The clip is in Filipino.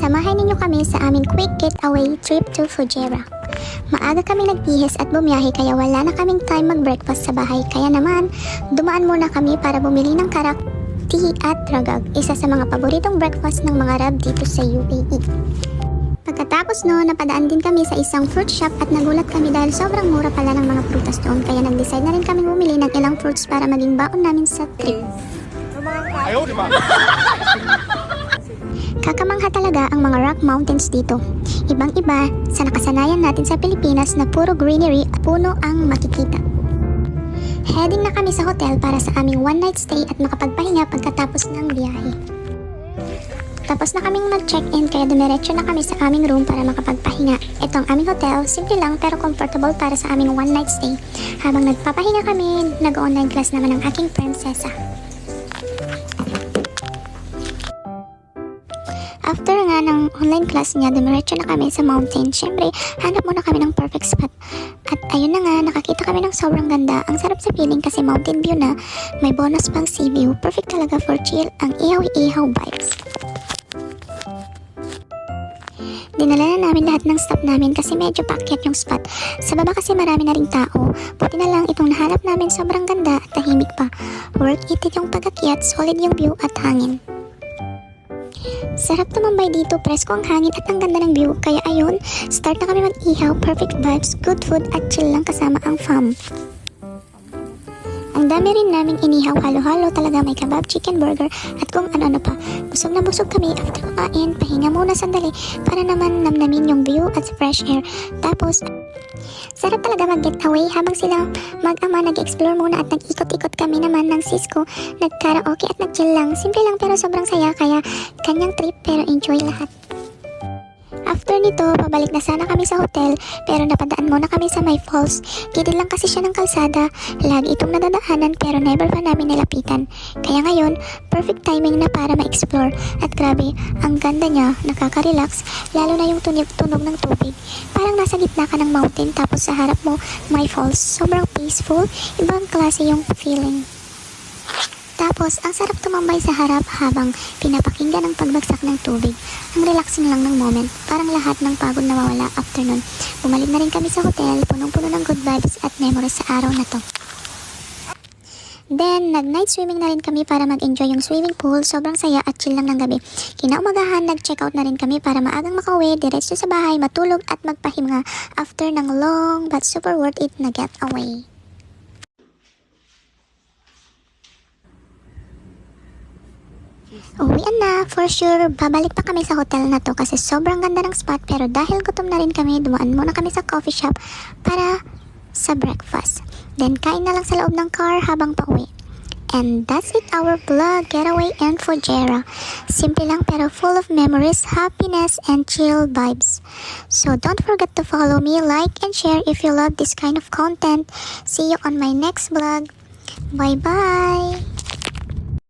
samahan ninyo kami sa aming quick getaway trip to Fujairah. Maaga kami nagbihis at bumiyahe kaya wala na kaming time mag-breakfast sa bahay. Kaya naman, dumaan muna kami para bumili ng karak, tea at ragag, isa sa mga paboritong breakfast ng mga Arab dito sa UAE. Pagkatapos napadaan din kami sa isang fruit shop at nagulat kami dahil sobrang mura pala ng mga prutas doon. Kaya nag-decide na rin kami bumili ng ilang fruits para maging baon namin sa trip. Kakamangha talaga ang mga rock mountains dito. Ibang-iba sa nakasanayan natin sa Pilipinas na puro greenery at puno ang makikita. Heading na kami sa hotel para sa aming one night stay at makapagpahinga pagkatapos ng biyahe. Tapos na kaming mag-check-in kaya dumiretso na kami sa aming room para makapagpahinga. Ito ang aming hotel, simple lang pero comfortable para sa aming one night stay. Habang nagpapahinga kami, nag-online class naman ang aking prinsesa. After nga ng online class niya, dumiretso na kami sa mountain. Siyempre, hanap muna kami ng perfect spot. At ayun na nga, nakakita kami ng sobrang ganda. Ang sarap sa feeling kasi mountain view na, may bonus pang sea view. Perfect talaga for chill, ang ihaw-ihaw vibes. Dinala na namin lahat ng staff namin kasi medyo paakyat yung spot. Sa baba kasi marami na ring tao. Buti na lang itong nahanap namin sobrang ganda at tahimik pa. Worth it yung pag-akyat, solid yung view at hangin. Sarap tumambay dito, presko ang hangin at ang ganda ng view. Kaya ayun, start na kami mag-ihaw, perfect vibes, good food at chill lang kasama ang fam. Ang dami rin naming inihaw, halo-halo talaga, may kebab, chicken burger at kung ano-ano pa. Busog na busog kami after kumain, pahinga muna sandali para naman namnamin yung view at fresh air. Tapos, sarap talaga mag-getaway habang sila mag-ama nag-explore muna at nag-ikot-ikot kami naman ng sis ko. Nag-karaoke at nag-chill lang. Simple lang pero sobrang saya kaya kanyang trip pero enjoy lahat. After nito, pabalik na sana kami sa hotel pero napadaan muna kami sa may falls. Gilid lang kasi siya ng kalsada. Lagi itong nadadaanan pero never pa namin nilapitan. Kaya ngayon, perfect timing na para ma-explore. At grabe, ang ganda niya, nakaka-relax, lalo na yung tunog ng tubig. Parang nasa gitna ka ng mountain tapos sa harap mo may falls. Sobrang peaceful, ibang klase yung feeling. Tapos, ang sarap tumambay sa harap habang pinapakinggan ang pagbagsak ng tubig. Ang relaxing lang ng moment. Parang lahat ng pagod nawawala after nun. Bumalik na rin kami sa hotel, punong-puno ng good vibes at memories sa araw na to. Then, nag-night swimming na rin kami para mag-enjoy yung swimming pool. Sobrang saya at chill lang ng gabi. Kinaumagahan, nag-check out na rin kami para maagang makauwi, diretso sa bahay, matulog at magpahinga after ng long but super worth it na getaway. Uwian na, for sure, babalik pa kami sa hotel na to kasi sobrang ganda ng spot pero dahil gutom na rin kami, dumaan muna kami sa coffee shop para sa breakfast. Then kain na lang sa loob ng car habang pauwi. And that's it, our vlog, getaway in Fujairah. Simple lang pero full of memories, happiness, and chill vibes. So don't forget to follow me, like, and share if you love this kind of content. See you on my next vlog. Bye-bye!